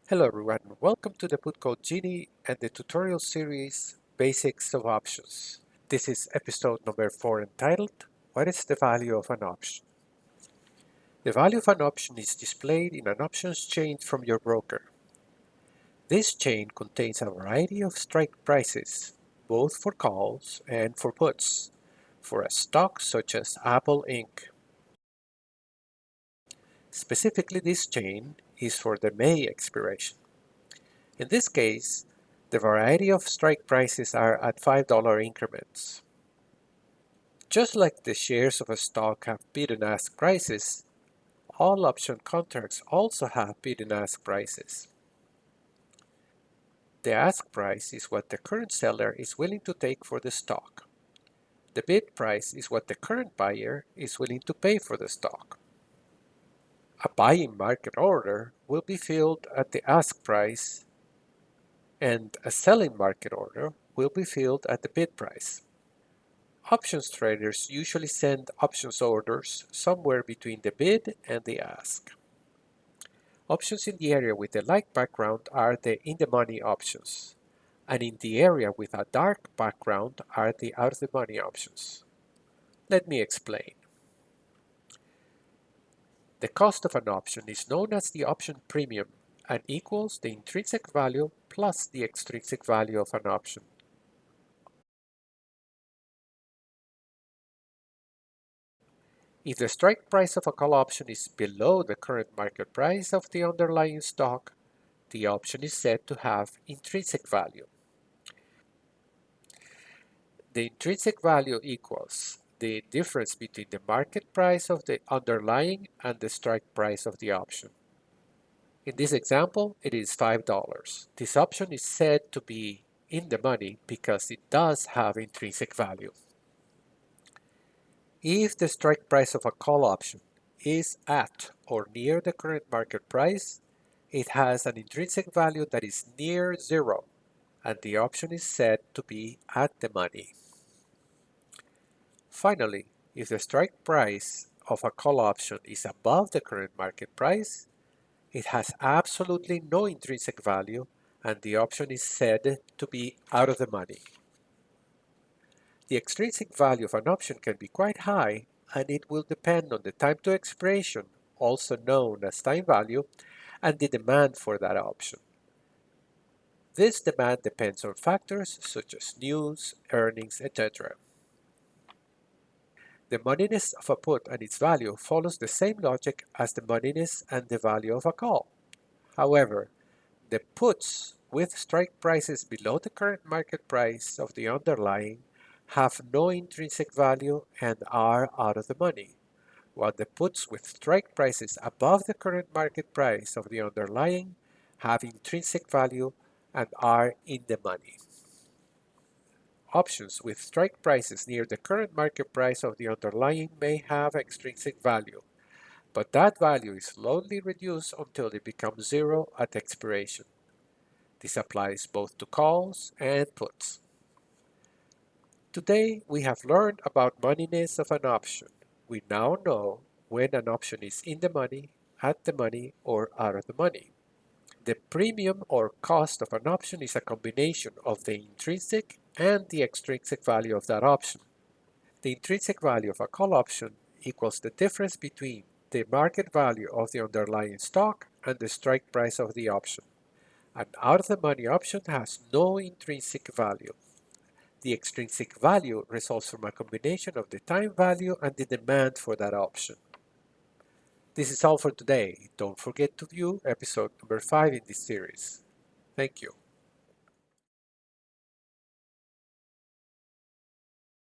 Hello everyone, welcome to the Put Code Genie and the tutorial series Basics of Options. This is episode number 4 entitled What is the value of an option? The value of an option is displayed in an options chain from your broker. This chain contains a variety of strike prices, both for calls and for puts, for a stock such as Apple Inc. Specifically, this chain is for the May expiration. In this case, the variety of strike prices are at $5 increments. Just like the shares of a stock have bid and ask prices, all option contracts also have bid and ask prices. The ask price is what the current seller is willing to take for the stock. The bid price is what the current buyer is willing to pay for the stock. A buying market order will be filled at the ask price, and a selling market order will be filled at the bid price. Options traders usually send options orders somewhere between the bid and the ask. Options in the area with a light background are the in-the-money options, and in the area with a dark background are the out-of-the-money options. Let me explain. The cost of an option is known as the option premium and equals the intrinsic value plus the extrinsic value of an option. If the strike price of a call option is below the current market price of the underlying stock, the option is said to have intrinsic value. The intrinsic value equals the difference between the market price of the underlying and the strike price of the option. In this example, it is $5. This option is said to be in the money because it does have intrinsic value. If the strike price of a call option is at or near the current market price, it has an intrinsic value that is near zero, and the option is said to be at the money. Finally, if the strike price of a call option is above the current market price, it has absolutely no intrinsic value, and the option is said to be out of the money. The extrinsic value of an option can be quite high, and it will depend on the time to expiration, also known as time value, and the demand for that option. This demand depends on factors such as news, earnings, etc. The moneyness of a put and its value follows the same logic as the moneyness and the value of a call. However, the puts with strike prices below the current market price of the underlying have no intrinsic value and are out of the money, while the puts with strike prices above the current market price of the underlying have intrinsic value and are in the money. Options with strike prices near the current market price of the underlying may have extrinsic value, but that value is slowly reduced until it becomes zero at expiration. This applies both to calls and puts. Today, we have learned about moneyness of an option. We now know when an option is in the money, at the money, or out of the money. The premium or cost of an option is a combination of the intrinsic and the extrinsic value of that option. The intrinsic value of a call option equals the difference between the market value of the underlying stock and the strike price of the option. An out-of-the-money option has no intrinsic value. The extrinsic value results from a combination of the time value and the demand for that option. This is all for today. Don't forget to view episode number 5 in this series. Thank you.